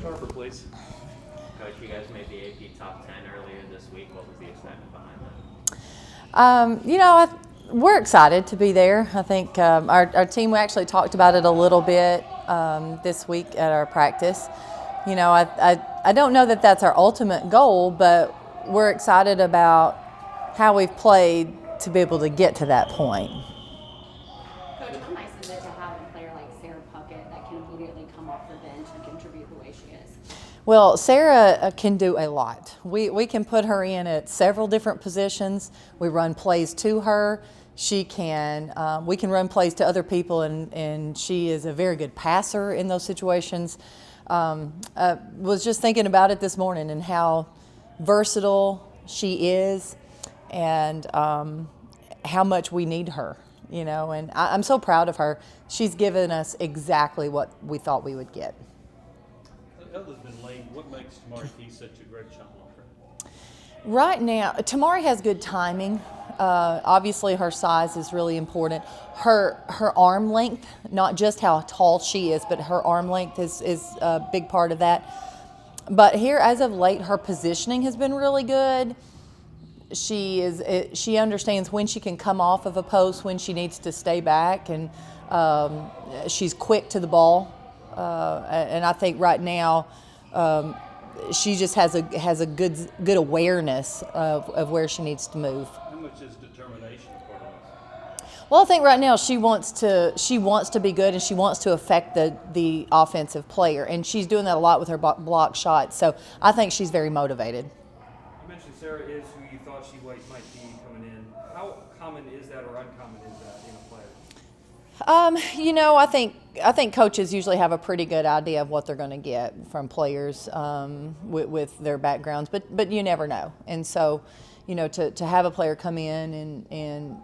Harper, please. Coach, you guys made the AP top 10 earlier this week. What was the excitement behind that? We're excited to be there. I think our team, we actually talked about it a little bit this week at our practice. I don't know that that's our ultimate goal, but we're excited about how we've played to be able to get to that point. Coach, how nice is it to have a player like Sarah Puckett that can immediately come off the bench and contribute the way she is? Well, Sarah can do a lot. We can put her in at several different positions. We run plays to her. She can. We can run plays to other people, and she is a very good passer in those situations. Was just thinking about it this morning and how versatile she is, and how much we need her. And I'm so proud of her. She's given us exactly what we thought we would get. Other than lane, what makes Tamari Key such a great shot blocker? Right now, Tamari has good timing. Obviously, her size is really important. Her arm length, not just how tall she is, but her arm length is a big part of that. But here, as of late, her positioning has been really good. She understands when she can come off of a post, when she needs to stay back, and she's quick to the ball. And I think right now she just has a good awareness of where she needs to move. How much is determination part of this? Well, I think right now she wants to be good, and she wants to affect the offensive player, and she's doing that a lot with her block shots. So I think she's very motivated. You mentioned Sarah is who you thought she might be coming in. How common is that, or uncommon is that in a player? I think coaches usually have a pretty good idea of what they're going to get from players with their backgrounds, but you never know. And so, to have a player come in and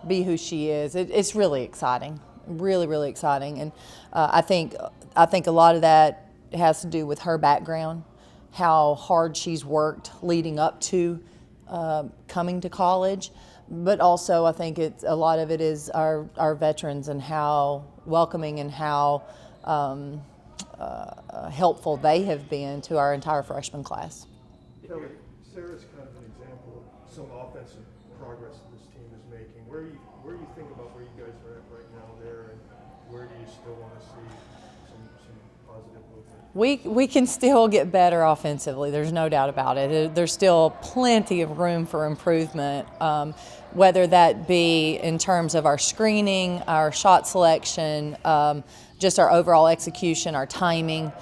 be who she is, it's really exciting, really, really exciting. And I think a lot of that has to do with her background, how hard she's worked leading up to coming to college. But also, I think a lot of it is our veterans and how welcoming and how helpful they have been to our entire freshman class. Sarah's kind of an example of some offensive progress that this team is making. Where do you think about where you guys are at right now there, and where do you still want to see some positive movement? We can still get better offensively. There's no doubt about it. There's still plenty of room for improvement, whether that be in terms of our screening, our shot selection, just our overall execution, our timing,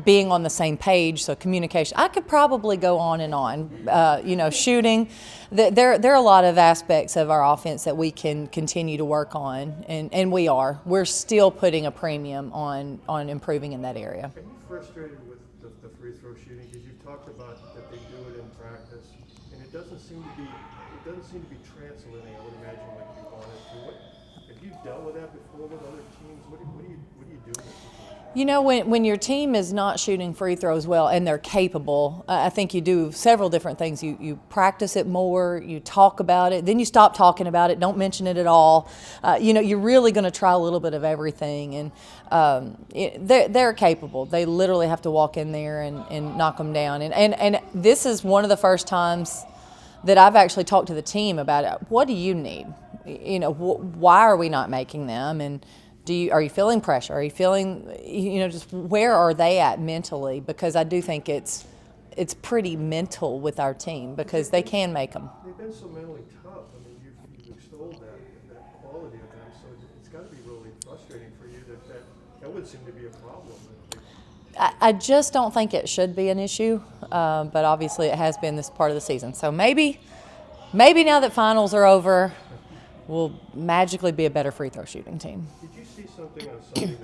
being on the same page, so communication. I could probably go on and on. Shooting. There are a lot of aspects of our offense that we can continue to work on, and we are. We're still putting a premium on improving in that area. Are you frustrated with the free throw shooting? Because you've talked about that they do it in practice, and it doesn't seem to be translating, I would imagine, like you want it to. Have you dealt with that before with other teams? What do you do in this situation? When your team is not shooting free throws well and they're capable, I think you do several different things. You practice it more, you talk about it, then you stop talking about it, don't mention it at all. You're really going to try a little bit of everything, and they're capable. They literally have to walk in there and knock them down. And this is one of the first times that I've actually talked to the team about it. What do you need? Why are we not making them? And are you feeling pressure? Are you feeling, just where are they at mentally? Because I do think it's pretty mental with our team, because they can make them. They've been so mentally tough. I mean, you've extolled that quality of them, so it's got to be really frustrating for you that would seem to be a problem. I just don't think it should be an issue, but obviously it has been this part of the season. So maybe now that finals are over, we'll magically be a better free throw shooting team. Did you see something on Sunday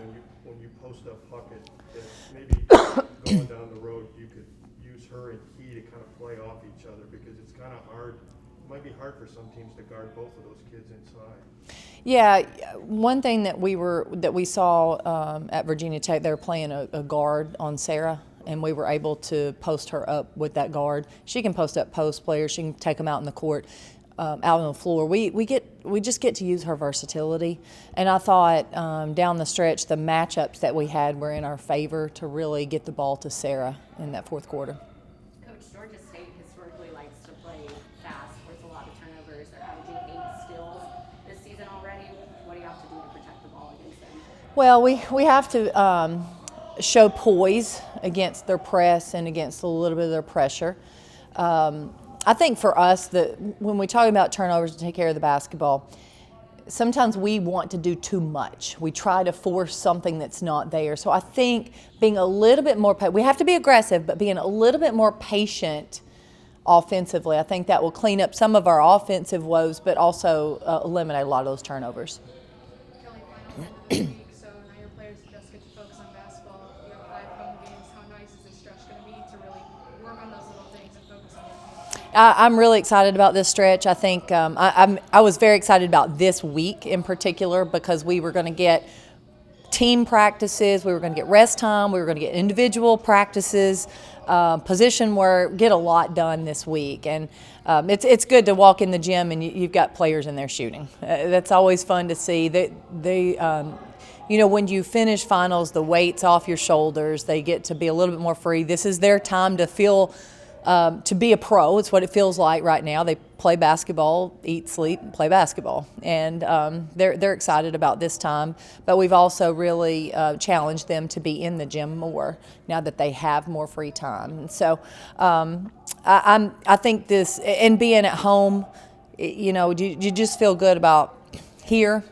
when you post up Puckett that maybe going down the road you could use her and Key to kind of play off each other, because it's kind of hard. It might be hard for some teams to guard both of those kids inside. Yeah, one thing that we saw at Virginia Tech, they were playing a guard on Sarah, and we were able to post her up with that guard. She can post up post players. She can take them out in the court. out on the floor. We just get to use her versatility, and I thought down the stretch the matchups that we had were in our favor to really get the ball to Sarah in that fourth quarter. Coach, Georgia State historically likes to play fast, force a lot of turnovers. They're averaging 8 steals this season already. What do you have to do to protect the ball against them? Well, we have to show poise against their press and against a little bit of their pressure. I think for us, when we talk about turnovers to take care of the basketball, sometimes we want to do too much. We try to force something that's not there. So I think being a little bit more, we have to be aggressive, but being a little bit more patient offensively, I think that will clean up some of our offensive woes, but also eliminate a lot of those turnovers. Kellie, finals in the week, so now your players just get to focus on basketball. You have 5 home games. How nice is this stretch going to be to really work on those little things and focus on those things? I'm really excited about this stretch. I think I was very excited about this week in particular because we were going to get team practices, we were going to get rest time, we were going to get individual practices, position work, get a lot done this week. And it's good to walk in the gym and you've got players in there shooting. That's always fun to see. When you finish finals, the weight's off your shoulders. They get to be a little bit more free. This is their time to feel to be a pro. It's what it feels like right now. They play basketball, eat, sleep, and play basketball. And they're excited about this time. But we've also really challenged them to be in the gym more now that they have more free time. And so I think this, and being at home, you just feel good about here,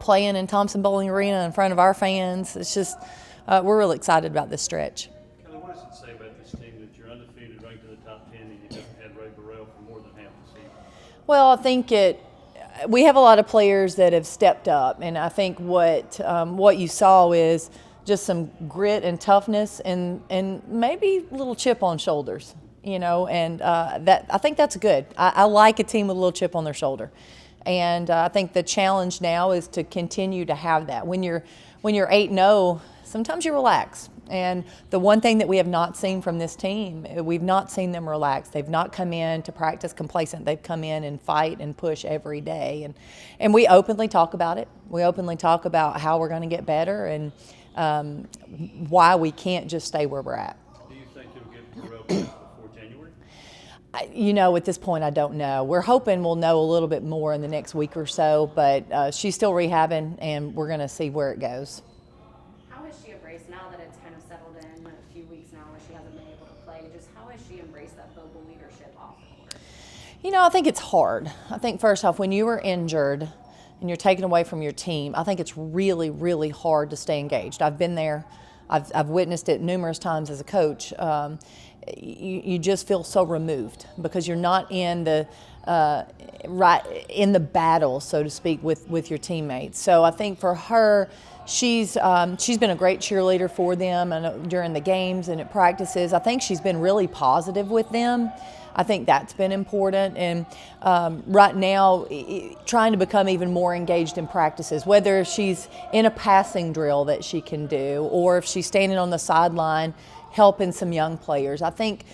playing in Thompson Bowling Arena in front of our fans. It's just, we're really excited about this stretch. Kellie, what does it say about this team that you're undefeated, ranked in the top 10, and you haven't had Ray Burrell for more than half the season? Well, I think we have a lot of players that have stepped up, and I think what you saw is just some grit and toughness and maybe a little chip on shoulders, and that I think that's good. I like a team with a little chip on their shoulder. And I think the challenge now is to continue to have that. When you're 8-0, sometimes you relax. And the one thing that we have not seen from this team, we've not seen them relax. They've not come in to practice complacent. They've come in and fight and push every day. And we openly talk about it. We openly talk about how we're going to get better and why we can't just stay where we're at. Do you think you'll get Burrell back before January? At this point, I don't know. We're hoping we'll know a little bit more in the next week or so, but she's still rehabbing, and we're going to see where it goes. How has she embraced, now that it's kind of settled in a few weeks now where she hasn't been able to play, just how has she embraced that vocal leadership off the court? I think it's hard. I think first off, when you were injured and you're taken away from your team, I think it's really, really hard to stay engaged. I've been there. I've witnessed it numerous times as a coach. You just feel so removed because you're not in the in the battle, so to speak, with your teammates. So I think for her, she's been a great cheerleader for them and during the games and at practices. I think she's been really positive with them. I think that's been important. And right now, trying to become even more engaged in practices, whether she's in a passing drill that she can do or if she's standing on the sideline helping some young players. I think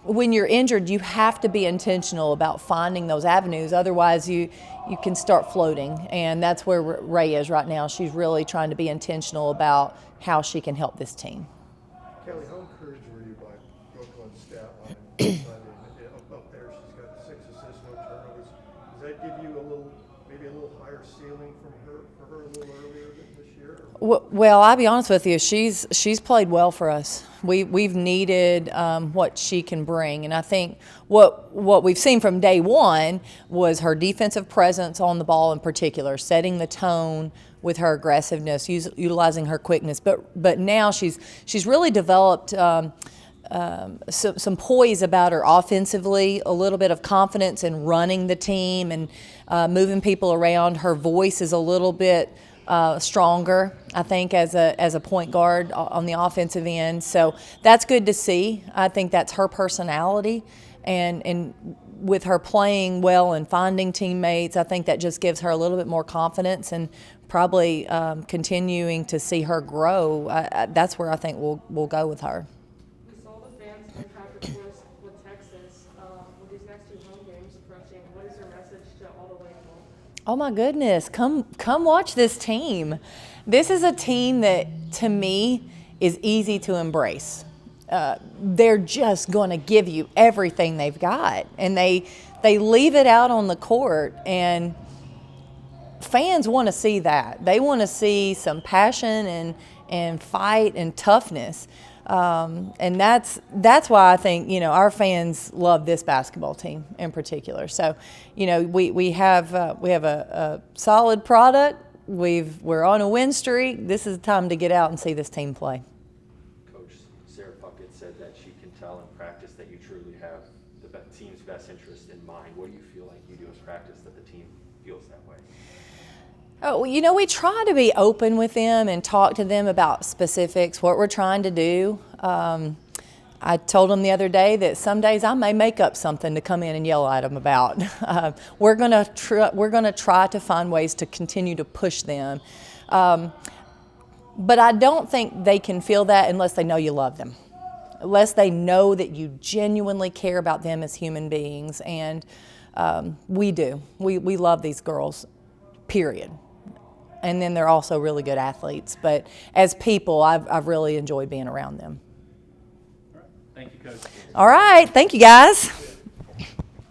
when you're injured, you have to be intentional about finding those avenues. Otherwise, you can start floating. And that's where Ray is right now. She's really trying to be intentional about how she can help this team. Kellie, how encouraged were you by Brooklyn's stat line? Up there, she's got 6 assists, no turnovers. Does that give you maybe a little higher ceiling for her a little earlier this year? Well, I'll be honest with you. She's played well for us. We've needed what she can bring, and I think what we've seen from day one was her defensive presence on the ball in particular, setting the tone with her aggressiveness, utilizing her quickness. But now she's really developed some poise about her offensively, a little bit of confidence in running the team and moving people around. Her voice is a little bit stronger, I think, as a point guard on the offensive end. So that's good to see. I think that's her personality. And with her playing well and finding teammates, I think that just gives her a little bit more confidence and probably continuing to see her grow. That's where I think we'll go with her. We saw the fans in practice course with Texas. With these next 2 home games approaching, what is Oh my goodness, come watch this team. This is a team that, to me, is easy to embrace. They're just going to give you everything they've got, and they leave it out on the court, and fans want to see that. They want to see some passion and fight and toughness. And that's why I think, our fans love this basketball team in particular. So, we have a solid product. We're on a win streak. This is the time to get out and see this team play. Coach Sarah Puckett said that she can tell in practice that you truly have the team's best interest in mind. What do you feel like you do in practice that the team feels that way? Oh, we try to be open with them and talk to them about specifics, what we're trying to do. I told them the other day that some days I may make up something to come in and yell at them about. We're gonna try to find ways to continue to push them. But I don't think they can feel that unless they know you love them, unless they know that you genuinely care about them as human beings. And we do. We love these girls, period. And then they're also really good athletes. But as people, I've really enjoyed being around them. Thank you, Coach. All right. Thank you, guys.